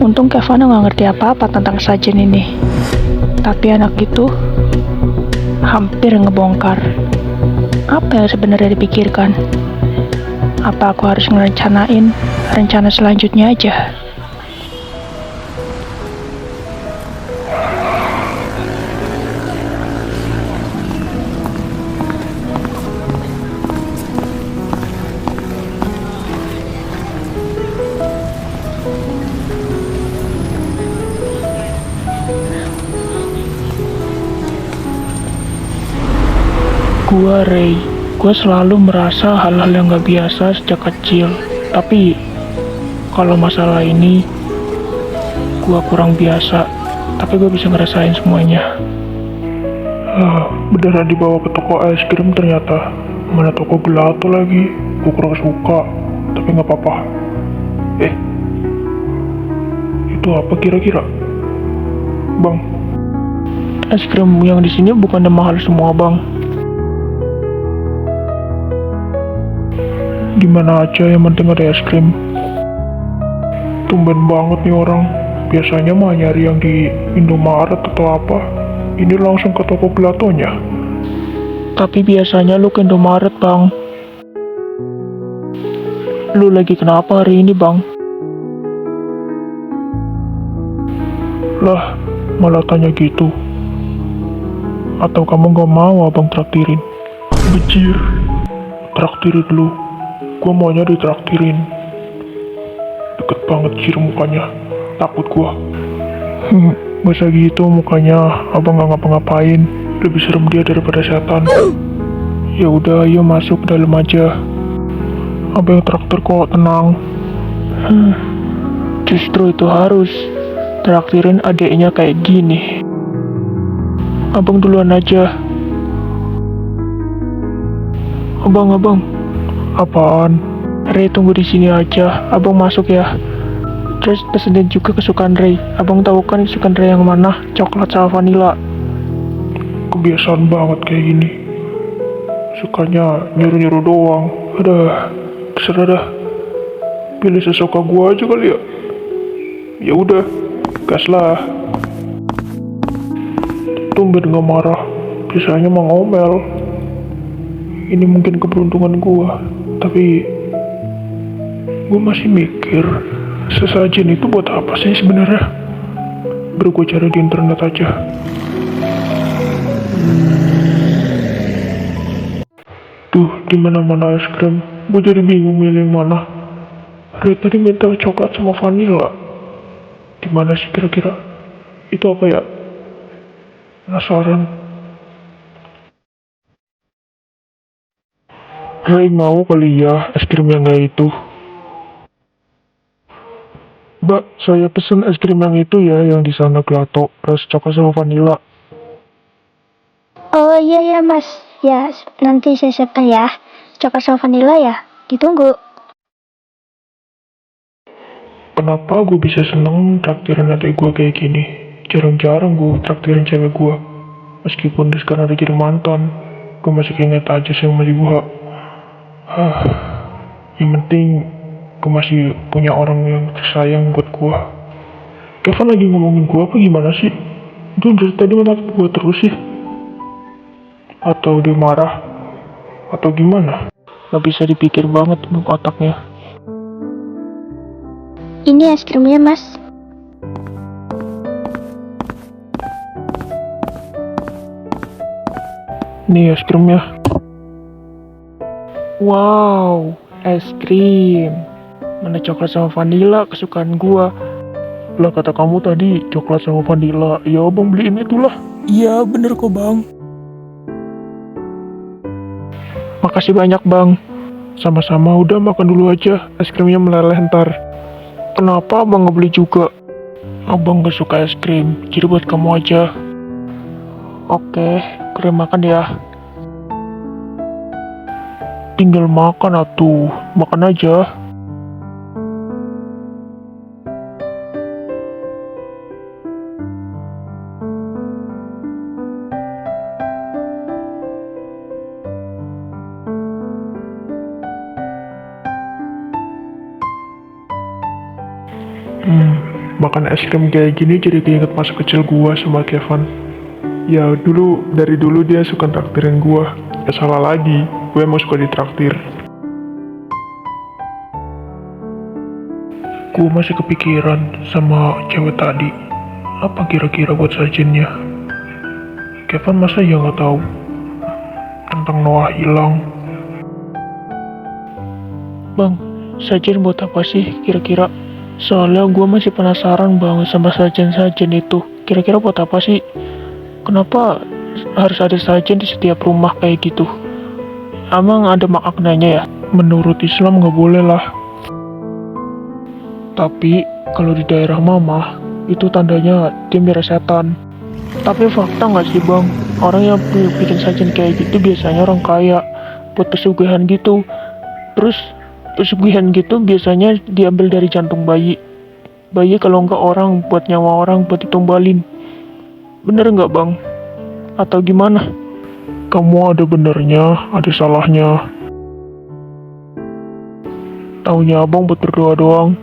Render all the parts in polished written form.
Untung Kevana nggak ngerti apa-apa tentang sajen ini. Tapi anak itu hampir ngebongkar. Apa yang sebenarnya dipikirkan? Apa aku harus ngerencanain rencana selanjutnya aja? Gue selalu merasa hal-hal yang gak biasa sejak kecil. Tapi, kalau masalah ini, gue kurang biasa. Tapi gue bisa ngerasain semuanya. Beneran dibawa ke toko es krim ternyata. Mana toko gelato lagi. Gue kurang suka. Tapi gak apa-apa. Itu apa kira-kira? Bang, es krim yang di sini bukannya mahal semua, Bang. Gimana aja yang penting ada es krim. Tumben banget nih orang. Biasanya mah nyari yang di Indomaret atau apa. Ini langsung ke toko gelatonya. Tapi biasanya lu ke Indomaret, Bang. Lu lagi kenapa hari ini, Bang? Lah, malah tanya gitu. Atau kamu gak mau abang traktirin? Bejir, traktirin lu. Gue maunya ditraktirin. Deket banget cir mukanya. Takut gue. Masa gitu mukanya abang gak ngapa-ngapain. Lebih serem dia daripada setan. Ya udah, ayo masuk ke dalam aja. Abang traktir kok, tenang. Justru itu harus traktirin adeknya kayak gini. Abang duluan aja. Abang. Apaan? Ray tunggu di sini aja. Abang masuk ya. Terus pesenin juga kesukaan Ray. Abang tahu kan kesukaan Ray yang mana? Coklat sama vanila. Kebiasaan banget kayak gini. Sukanya nyuruh-nyuruh doang. Terserah dah. Pilih sesuka gua aja kali ya. Ya udah, gas lah. Tumben gak marah. Biasanya mah ngomel. Ini mungkin keberuntungan gua. Tapi gue masih mikir, sesajen itu buat apa sih sebenarnya? Baru gue cari di internet aja. Tuh, di mana-mana es krim. Gue jadi bingung milih yang mana. Ray tadi minta coklat sama vanilla. Di mana sih kira-kira? Itu apa ya? Penasaran. Ray mau kali ya es krim yang kayak itu. Mbak, saya pesen es krim yang itu ya, yang di sana gelato, terus coklat sama vanila. Oh iya mas, ya nanti saya siapkan ya. Coklat sama vanila ya, ditunggu. Kenapa gue bisa seneng traktirin adik gue kayak gini? Jarang-jarang gue traktirin cewek gue. Meskipun dia sekarang udah jadi mantan, gue masih inget aja sama gue. Yang penting gue masih punya orang yang tersayang buat gue. Kevin lagi ngomongin gue apa gimana sih? Itu dari tadi menatap gue terus sih. Atau dia marah? Atau gimana? Gak bisa dipikir banget otaknya. Ini es krimnya mas. Nih es krimnya. Wow, es krim. Mana coklat sama vanila kesukaan gua. Lah kata kamu tadi coklat sama vanila. Ya abang beliin itulah. Iya bener kok bang. Makasih banyak bang. Sama-sama, udah makan dulu aja. Es krimnya meleleh ntar. Kenapa abang nggak beli juga? Abang gak suka es krim, jadi buat kamu aja. Oke, krim makan ya. Tinggal makan atuh, makan aja. Makan es krim kayak gini jadi keinget masa kecil gua sama Kevin. Ya dari dulu dia suka traktirin gua. Ya salah lagi, gue emang suka ditraktir. Gua masih kepikiran sama cewek tadi. Apa kira-kira buat sajennya? Kevin masa ya nggak tahu tentang Noah hilang? Bang, sajen buat apa sih kira-kira? Soalnya gue masih penasaran banget sama sajen-sajen itu. Kira-kira buat apa sih? Kenapa harus ada sajen di setiap rumah kayak gitu? Emang ada maknanya ya? Menurut Islam nggak boleh lah. Tapi kalau di daerah mama, itu tandanya dia mirip setan. Tapi fakta nggak sih bang? Orang yang bikin sajen kayak gitu biasanya orang kaya, buat pesugihan gitu. Terus pesugihan gitu biasanya diambil dari jantung bayi. Bayi kalau nggak orang, buat nyawa orang, buat ditumbalin. Bener nggak bang? Atau gimana? Kamu ada benernya, ada salahnya. Taunya abang buat berdoa doang.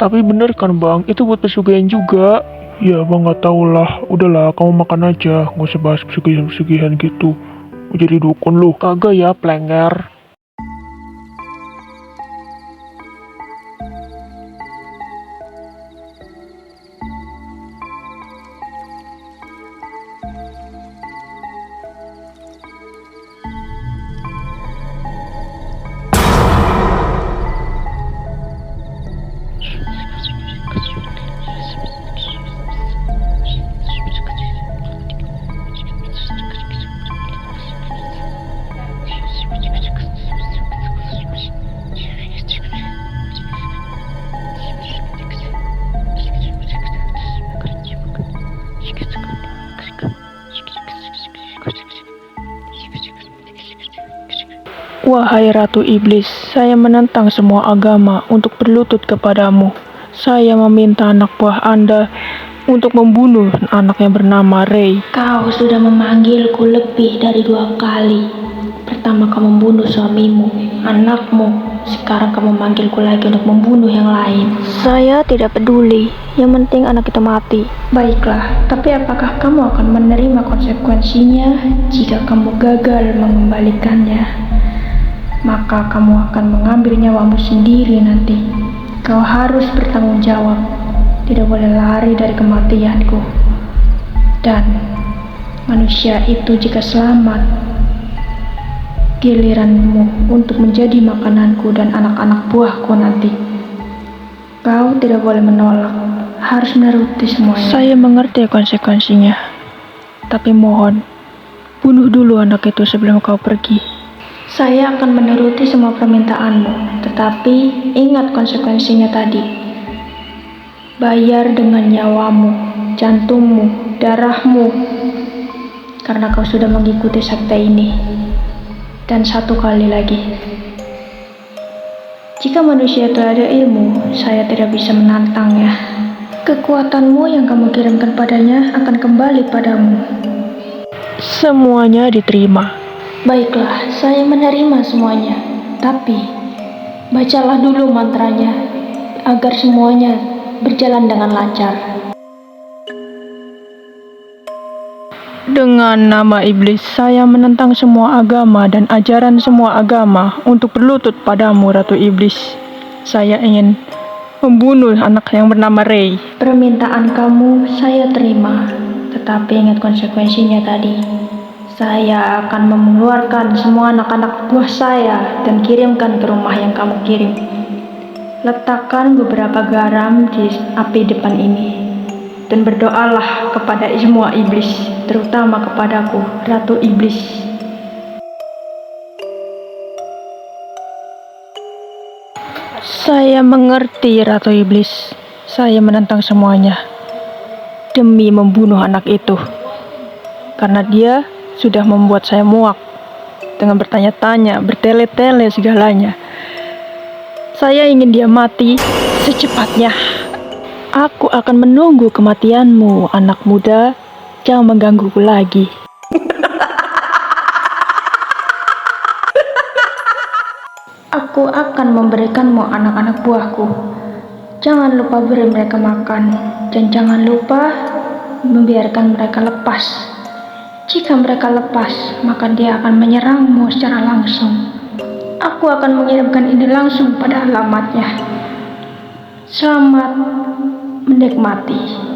Tapi bener kan bang, itu buat pesugihan juga. Ya bang nggak tahu lah, udahlah kamu makan aja, nggak usah bahas pesugihan-pesugihan gitu. Mau jadi dukun lu. Kagak ya, plenger. Wahai Ratu Iblis, saya menentang semua agama untuk berlutut kepadamu. Saya meminta anak buah Anda untuk membunuh anak yang bernama Ray. Kau sudah memanggilku lebih dari 2 kali. Pertama kau membunuh suamimu, anakmu. Sekarang kau memanggilku lagi untuk membunuh yang lain. Saya tidak peduli, yang penting anak itu mati. Baiklah, tapi apakah kamu akan menerima konsekuensinya jika kamu gagal mengembalikannya? Maka kamu akan mengambil nyawamu sendiri nanti. Kau harus bertanggung jawab. Tidak boleh lari dari kematianku. Dan manusia itu jika selamat, giliranmu untuk menjadi makananku dan anak-anak buahku nanti. Kau tidak boleh menolak, harus menuruti semuanya. Saya mengerti konsekuensinya. Tapi mohon, bunuh dulu anak itu sebelum kau pergi. Saya akan menuruti semua permintaanmu, tetapi ingat konsekuensinya tadi. Bayar dengan nyawamu, jantungmu, darahmu, karena kau sudah mengikuti sekte ini. Dan satu kali lagi, jika manusia itu ada ilmu, saya tidak bisa menantangnya. Kekuatanmu yang kamu kirimkan padanya akan kembali padamu. Semuanya diterima. Baiklah, saya menerima semuanya. Tapi, bacalah dulu mantranya, agar semuanya berjalan dengan lancar. Dengan nama iblis, saya menentang semua agama dan ajaran semua agama untuk berlutut padamu, Ratu Iblis. Saya ingin membunuh anak yang bernama Ray. Permintaan kamu saya terima, tetapi ingat konsekuensinya tadi. Saya akan mengeluarkan semua anak-anak buah saya dan kirimkan ke rumah yang kamu kirim. Letakkan beberapa garam di api depan ini. Dan berdoalah kepada semua iblis, terutama kepadaku, Ratu Iblis. Saya mengerti, Ratu Iblis. Saya menentang semuanya demi membunuh anak itu. Karena dia sudah membuat saya muak dengan bertanya-tanya, bertele-tele segalanya. Saya ingin dia mati secepatnya. Aku akan menunggu kematianmu, anak muda. Jangan menggangguku lagi. Aku akan memberikanmu anak-anak buahku. Jangan lupa beri mereka makan, dan jangan lupa membiarkan mereka lepas. Jika mereka lepas, maka dia akan menyerangmu secara langsung. Aku akan mengirimkan ini langsung pada alamatnya. Selamat menikmati.